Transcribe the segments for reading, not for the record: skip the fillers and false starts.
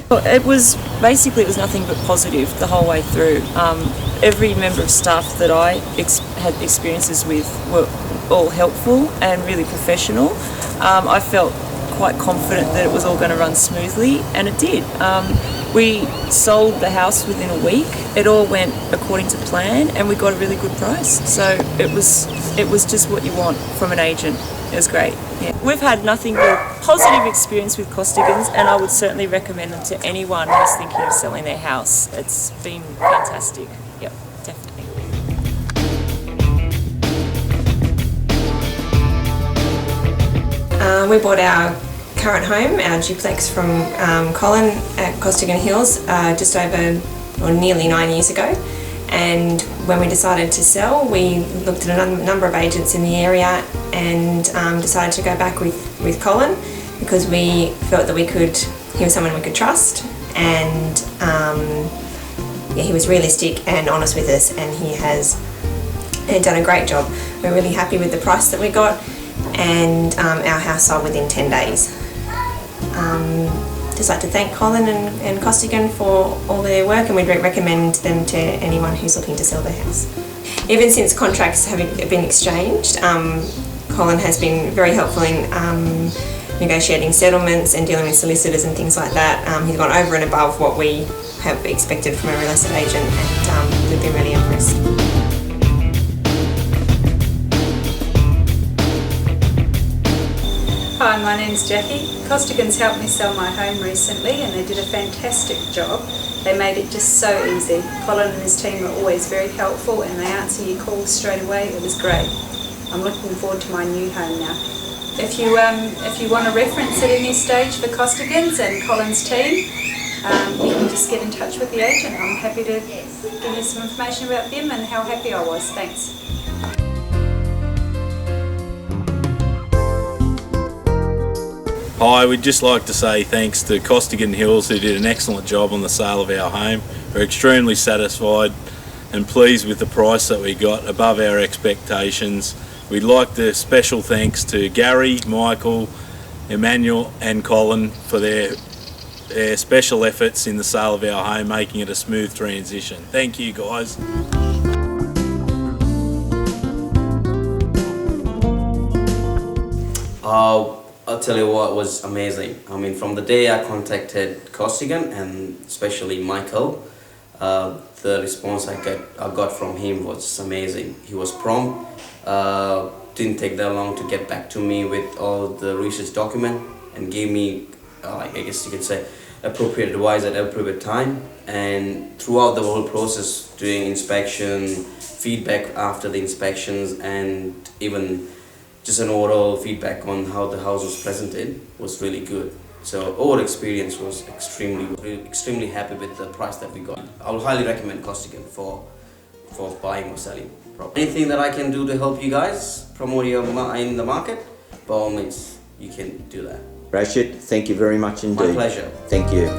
It was nothing but positive the whole way through. Every member of staff that I had experiences with were all helpful and really professional. I felt quite confident that it was all going to run smoothly, and it did. We sold the house within a week. It all went according to plan, and we got a really good price. So it was just what you want from an agent. It was great. Yeah. We've had nothing but positive experience with Costigan's, and I would certainly recommend them to anyone who's thinking of selling their house. It's been fantastic. Yep, definitely. We bought our current home, our duplex, from Colin at Costigan Hills just over, or nearly 9 years ago. And when we decided to sell, we looked at a number of agents in the area and decided to go back with Colin, because we felt that he was someone we could trust, and he was realistic and honest with us, and he has done a great job. We're really happy with the price that we got, and our house sold within 10 days. Just like to thank Colin and Costigan for all their work, and we'd recommend them to anyone who's looking to sell their house. Even since contracts have been exchanged, Colin has been very helpful in negotiating settlements and dealing with solicitors and things like that. He's gone over and above what we have expected from a real estate agent, and we've been really impressed. Hi, my name's Jackie. Costigan's helped me sell my home recently, and they did a fantastic job. They made it just so easy. Colin and his team are always very helpful, and they answer your calls straight away. It was great. I'm looking forward to my new home now. If you want a reference at any stage for Costigan's and Colin's team, you can just get in touch with the agent. I'm happy to give you some information about them and how happy I was. Thanks. Hi, we'd just like to say thanks to Costigan Hills, who did an excellent job on the sale of our home. We're extremely satisfied and pleased with the price that we got, above our expectations. We'd like to special thanks to Gary, Michael, Emmanuel and Colin for their special efforts in the sale of our home, making it a smooth transition. Thank you, guys. I'll tell you what was amazing. I mean, from the day I contacted Costigan, and especially Michael, the response I got from him was amazing. He was prompt, didn't take that long to get back to me with all the research document, and gave me, I guess you could say, appropriate advice at appropriate time. And throughout the whole process, doing inspection, feedback after the inspections, and even just an overall feedback on how the house was presented was really good. So overall experience was extremely happy with the price that we got. I would highly recommend Costigan for buying or selling property. Anything that I can do to help you guys promote your in the market, by all means, you can do that. Rashid, thank you very much indeed. My pleasure. Thank you.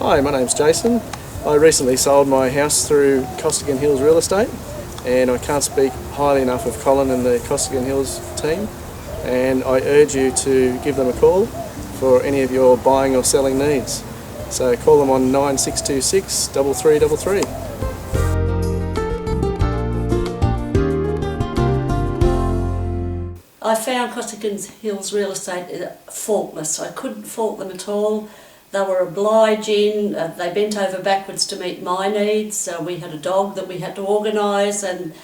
Hi, my name's Jason. I recently sold my house through Costigan Hills Real Estate, and I can't speak highly enough of Colin and the Costigan Hills team, and I urge you to give them a call for any of your buying or selling needs. So call them on 9626 3333. I found Costigan Hills Real Estate faultless. I couldn't fault them at all. They were obliging, they bent over backwards to meet my needs. We had a dog that we had to organise, and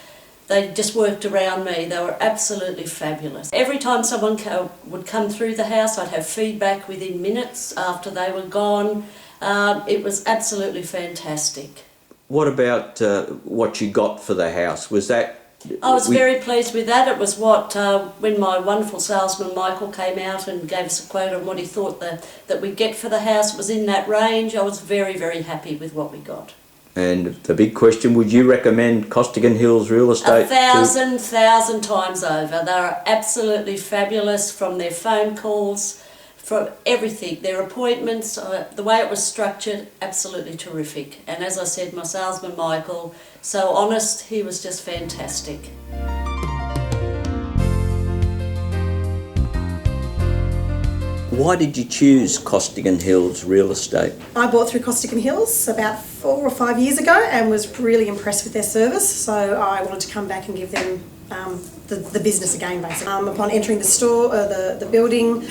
they just worked around me. They were absolutely fabulous. Every time someone would come through the house, I'd have feedback within minutes after they were gone. It was absolutely fantastic. What about what you got for the house? Was that... I was very pleased with that. It was what, when my wonderful salesman Michael came out and gave us a quote on what he thought that we'd get for the house, it was in that range. I was very, very happy with what we got. And the big question, would you recommend Costigan Hills Real Estate? 1,000 times over. They are absolutely fabulous, from their phone calls, from everything, their appointments, the way it was structured, absolutely terrific. And as I said, my salesman Michael, so honest, he was just fantastic. Why did you choose Costigan Hills Real Estate? I bought through Costigan Hills about 4 or 5 years ago and was really impressed with their service, so I wanted to come back and give them the business again, basically. Upon entering the store, the building,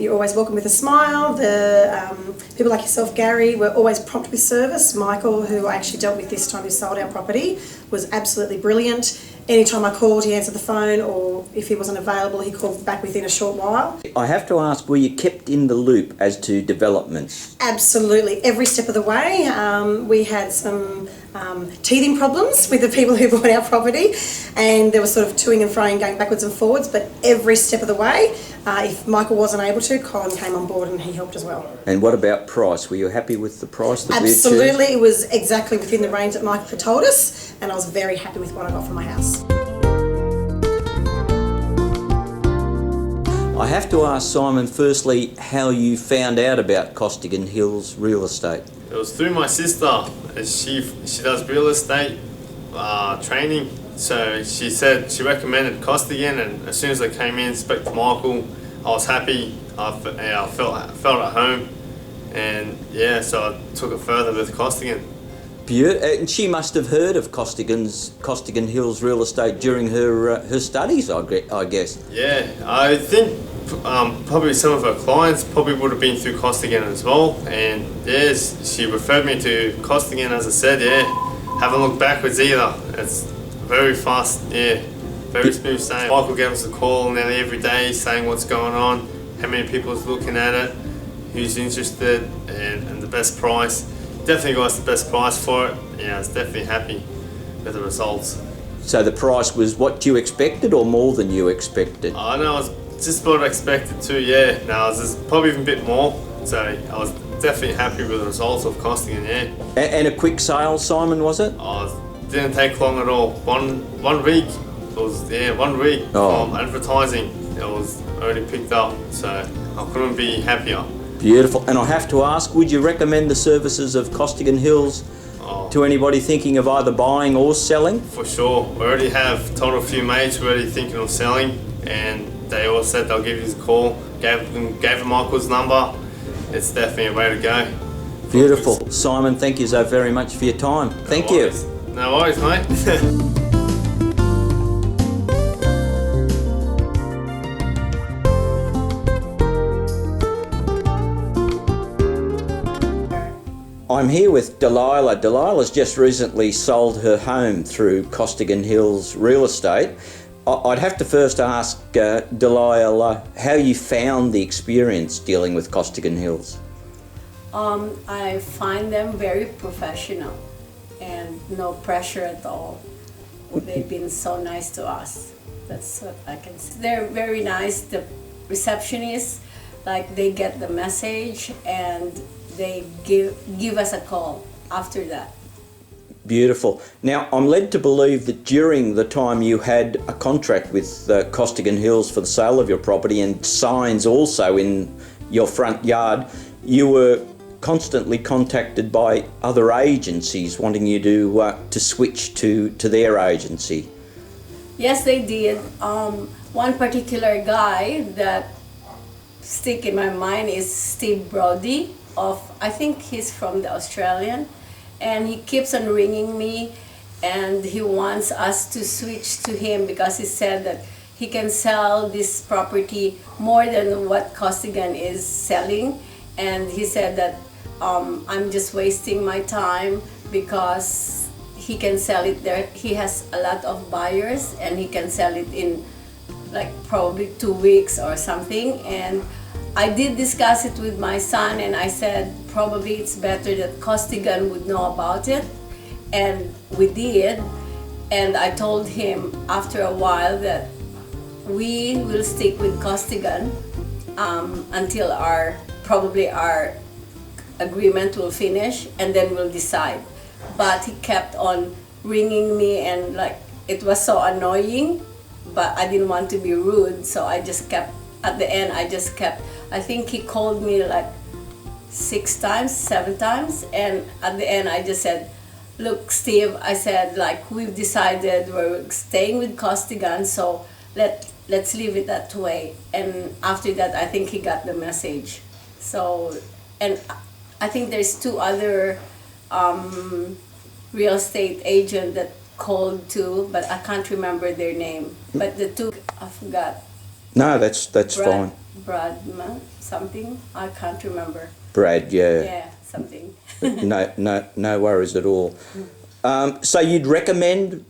you're always welcome with a smile. The people like yourself, Gary, were always prompt with service. Michael, who I actually dealt with this time, who sold our property, was absolutely brilliant. Anytime I called, he answered the phone, or if he wasn't available, he called back within a short while. I have to ask, were you kept in the loop as to developments? Absolutely, every step of the way. We had some teething problems with the people who bought our property, and there was sort of toing and froing, going backwards and forwards, but every step of the way, if Michael wasn't able to, Colin came on board and he helped as well. And what about price? Were you happy with the price that we achieved? Absolutely, it was exactly within the range that Michael had told us, and I was very happy with what I got from my house. I have to ask Simon, firstly, how you found out about Costigan Hills Real Estate. It was through my sister. She does real estate training. So she said she recommended Costigan, and as soon as I came in, spoke to Michael, I was happy. I felt at home, and yeah, so I took it further with Costigan. And she must have heard of Costigan Hills Real Estate during her studies, I guess. Yeah, I think probably some of her clients probably would have been through Costigan as well, and yes, she referred me to Costigan. As I said, yeah, haven't looked backwards either. It's very fast, yeah, very smooth sailing. Michael gave us a call nearly every day saying what's going on, how many people's looking at it, who's interested, and the best price. Definitely got us the best price for it. Yeah, I was definitely happy with the results. So the price was what you expected or more than you expected? I know, I was just what I expected too, yeah. No, it was probably even a bit more. So I was definitely happy with the results of Costigan, yeah. And a quick sale, Simon, was it? It didn't take long at all. One week, it was, 1 week from advertising, it was already picked up. So I couldn't be happier. Beautiful. And I have to ask, would you recommend the services of Costigan Hills to anybody thinking of either buying or selling? For sure. We already have told a few mates who are already thinking of selling, and they all said they'll give you a call. Gave them Michael's number. It's definitely a way to go. Beautiful. Simon, thank you so very much for your time. Thank you. No worries, mate. I'm here with Delilah. Delilah's just recently sold her home through Costigan Hills Real Estate. I'd have to first ask Delilah how you found the experience dealing with Costigan Hills. I find them very professional and no pressure at all. They've been so nice to us. That's what I can say. They're very nice. The receptionists, like, they get the message and they give us a call after that. Beautiful. Now, I'm led to believe that during the time you had a contract with Costigan Hills for the sale of your property and signs also in your front yard, you were constantly contacted by other agencies wanting you to switch to their agency. Yes, they did. One particular guy that stick in my mind is Steve Brody. I think he's from the Australian, and he keeps on ringing me, and he wants us to switch to him because he said that he can sell this property more than what Costigan is selling, and he said that I'm just wasting my time because he can sell it there. He has a lot of buyers and he can sell it in like probably 2 weeks or something. And I did discuss it with my son, and I said probably it's better that Costigan would know about it, and we did. And I told him after a while that we will stick with Costigan until our agreement will finish, and then we'll decide. But he kept on ringing me, and like it was so annoying, but I didn't want to be rude, so I just kept at the end I just kept, I think he called me like 6 times, 7 times, and at the end I just said, look Steve, I said, like, we've decided we're staying with Costigan, so let's leave it that way. And after that I think he got the message. So, and I think there's 2 other real estate agent that called too, but I can't remember their name. But the 2, I forgot. No, that's fine. Brad, something, I can't remember. Brad, yeah. Yeah, something. No worries at all. So you'd recommend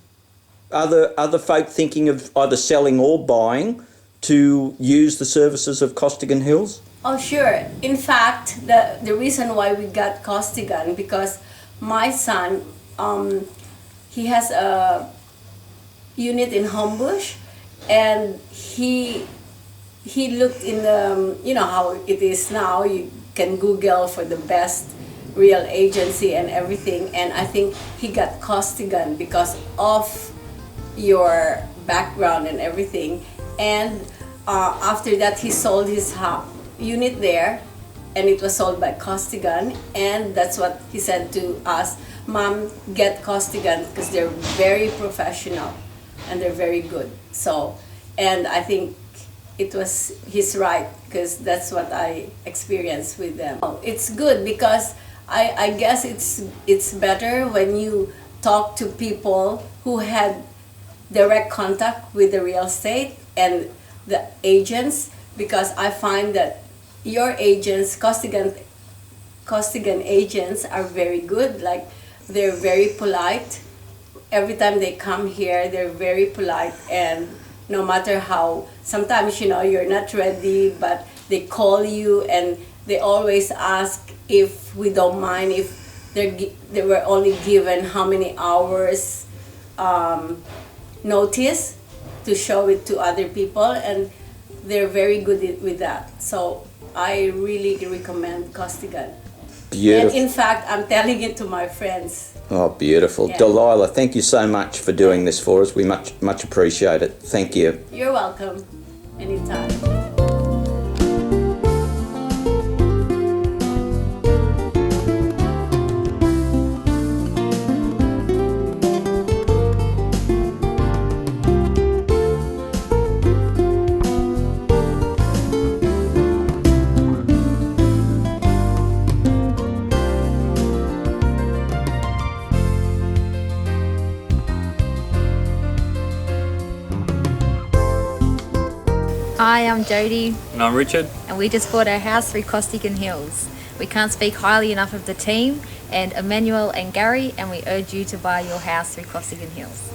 other folk thinking of either selling or buying to use the services of Costigan Hills? Oh, sure. In fact, the reason why we got Costigan, because my son, he has a unit in Homebush, and he looked in the, you know how it is now, you can Google for the best real agency and everything, and I think he got Costigan because of your background and everything. And after that he sold his unit there, and it was sold by Costigan, and that's what he said to us, Mom, get Costigan because they're very professional and they're very good. So, and I think he's right, because that's what I experienced with them. It's good because I guess it's better when you talk to people who had direct contact with the real estate and the agents, because I find that your agents, Costigan agents, are very good. Like, they're very polite. Every time they come here, they're very polite, and no matter how, sometimes, you know, you're not ready, but they call you and they always ask if we don't mind, if they were only given how many hours notice to show it to other people, and they're very good with that. So I really recommend Costigan. Beautiful. And in fact, I'm telling it to my friends. Oh, beautiful. Yeah. Delilah, thank you so much for doing this for us. We much appreciate it. Thank you. You're welcome. Anytime. Hi, I'm Jodie, And I'm Richard. and we just bought our house through Costigan Hills. We can't speak highly enough of the team and Emmanuel and Gary, and we urge you to buy your house through Costigan Hills.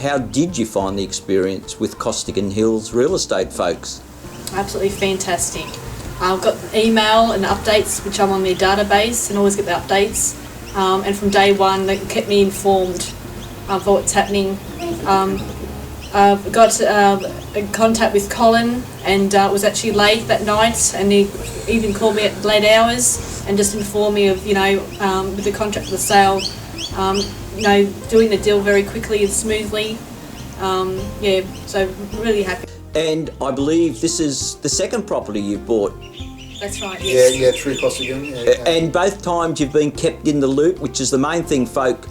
How did you find the experience with Costigan Hills real estate folks? Absolutely fantastic. I've got email and updates, which I'm on their database and always get the updates. And from day one, they kept me informed of what's happening. I've got in contact with Colin, and was actually late that night, and he even called me at late hours and just informed me of, with the contract for the sale, doing the deal very quickly and smoothly. So really happy. And I believe this is the second property you've bought. That's right, yes. Yeah, through Costigan. Yeah. And both times you've been kept in the loop, which is the main thing folk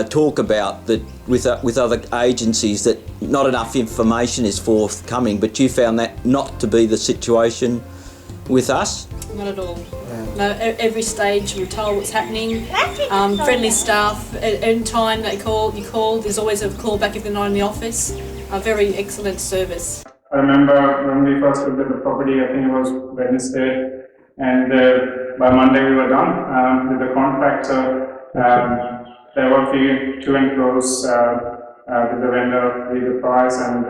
talk about, that with other agencies, that not enough information is forthcoming, but you found that not to be the situation with us? Not at all. No, every stage we're told what's happening. Friendly staff, at any time you call, there's always a call back if they're not in the office. A very excellent service. I remember when we first looked at the property, I think it was Wednesday, and by Monday we were done with the contractor. There were a few to and fro's with the vendor, with the price, and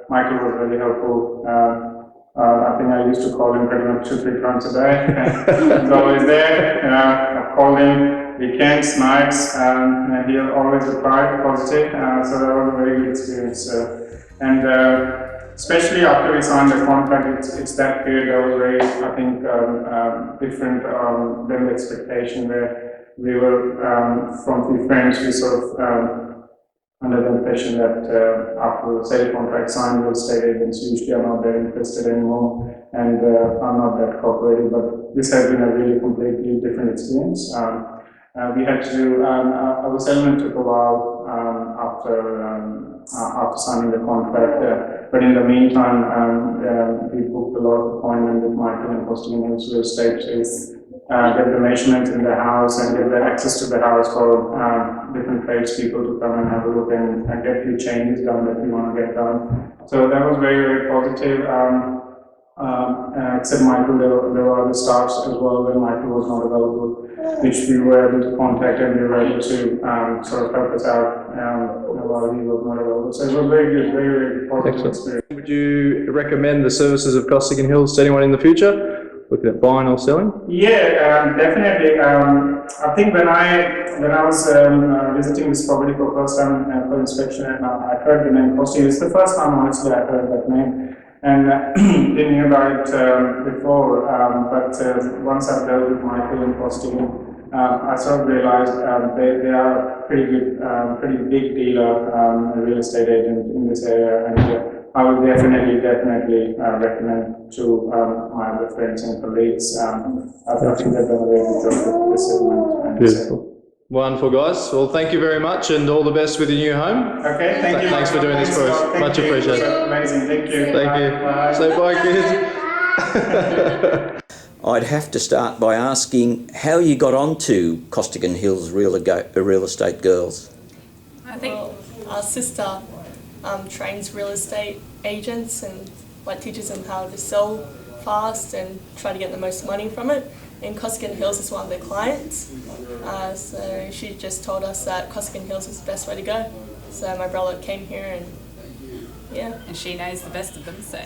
Michael was really helpful. I think I used to call him pretty much 2-3 times a day. He's always there. I've called him weekends, nights, and he'll always reply positive. So that was a very good experience. Especially after we signed the contract, it's that period that was very, I think, different than the expectation, where we were, from few friends, we sort of under the impression that after the sale contract signed, real estate agents usually are not very interested anymore and are not that cooperative, but this has been a really completely different experience. We had to do, our settlement took a while after signing the contract, but in the meantime, we booked a lot of appointment with Michael and Costigan Hills Real Estate to get the measurements in the house and get the access to the house for different tradespeople to come and have a look and get the changes done that we want to get done. So that was very, very positive. Except Michael, there were other staffs as well when Michael was not available, which we were able to contact and they were able to sort of help us out while he was not available. So it was very good, very, very positive experience. Would you recommend the services of Costigan Hills to anyone in the future looking at buying or selling? Yeah, definitely. I think when I was visiting this property for first time for inspection, and I heard the name Costigan. It's the first time, honestly, I heard that name, and didn't hear about it before. But once I've dealt with Michael and Costigan, I sort of realized they are a pretty good, pretty big dealer, real estate agent in this area, and I would definitely recommend to my other friends and colleagues. I think they've done a very good job with this settlement. Beautiful. Wonderful, guys. Well, thank you very much and all the best with your new home. Okay, thank you. Thanks for doing this for us. Much appreciated. Amazing, thank you. Thank you. Bye. Say bye, kids. I'd have to start by asking how you got onto Costigan Hills Real Estate Girls. I think our sister trains real estate agents and teaches them how to sell fast and try to get the most money from it. And Costigan Hills is one of their clients. So she just told us that Costigan Hills is the best way to go. So my brother came here and yeah. And she knows the best of them, so.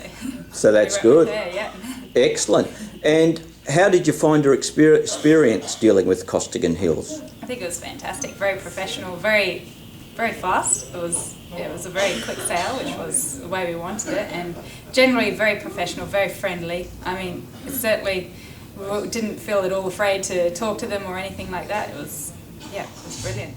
So that's good. There, yeah. Excellent. And how did you find your experience dealing with Costigan Hills? I think it was fantastic. Very professional, very fast. It was a very quick sale, which was the way we wanted it, and generally very professional, very friendly. I mean, certainly we didn't feel at all afraid to talk to them or anything like that. It was brilliant.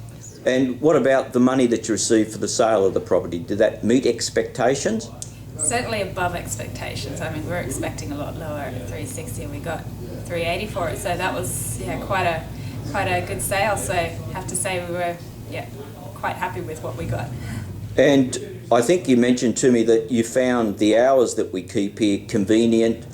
And what about the money that you received for the sale of the property? Did that meet expectations? Certainly above expectations. I mean, we were expecting a lot lower at 360 and we got 380 for it, so that was quite a good sale. So I have to say we were quite happy with what we got. And I think you mentioned to me that you found the hours that we keep here convenient,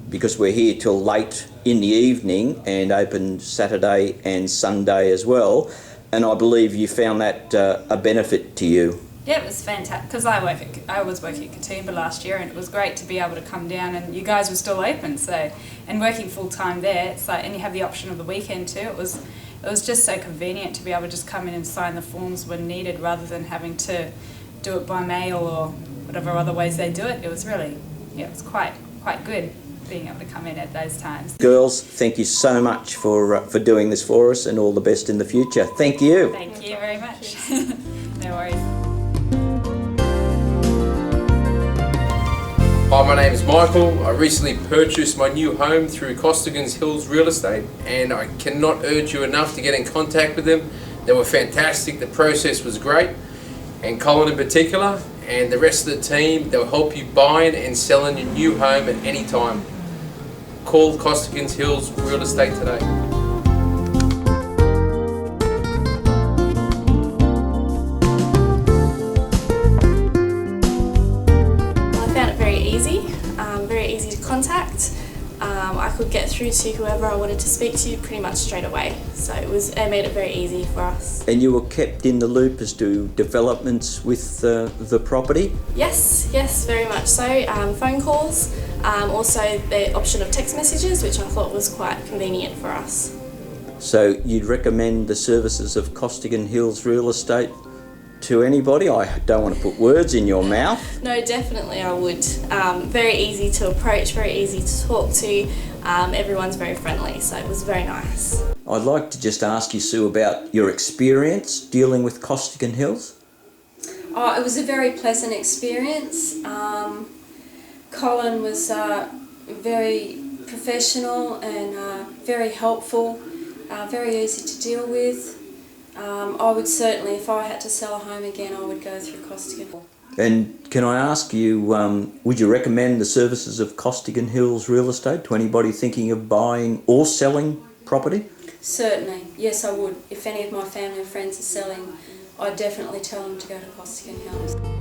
because we're here till late in the evening and open Saturday and Sunday as well. And I believe you found that a benefit to you. Yeah, it was fantastic because I was working at Katoomba last year, and it was great to be able to come down, and you guys were still open. So, and working full time there, it's like, and you have the option of the weekend too. It was just so convenient to be able to just come in and sign the forms when needed, rather than having to do it by mail or whatever other ways they do it. It was really, it was quite good being able to come in at those times. Girls, thank you so much for doing this for us, and all the best in the future. Thank you. Thank you very much. No worries. Hi, my name is Michael. I recently purchased my new home through Costigan Hills Real Estate, and I cannot urge you enough to get in contact with them. They were fantastic, the process was great, and Colin in particular, and the rest of the team, they'll help you buying and selling your new home at any time. Call Costigan Hills Real Estate today. Very easy to contact. I could get through to whoever I wanted to speak to pretty much straight away. So it made it very easy for us. And you were kept in the loop as to developments with the property? Yes, very much so. Phone calls, also the option of text messages, which I thought was quite convenient for us. So you'd recommend the services of Costigan Hills Real Estate to anybody? I don't want to put words in your mouth. No, definitely I would. Very easy to approach, very easy to talk to. Everyone's very friendly, so it was very nice. I'd like to just ask you, Sue, about your experience dealing with Costigan Hills. Oh, it was a very pleasant experience. Colin was very professional and very helpful. very easy to deal with. I would certainly, if I had to sell a home again, I would go through Costigan. And can I ask you, would you recommend the services of Costigan Hills Real Estate to anybody thinking of buying or selling property? Certainly, yes I would. If any of my family and friends are selling, I'd definitely tell them to go to Costigan Hills.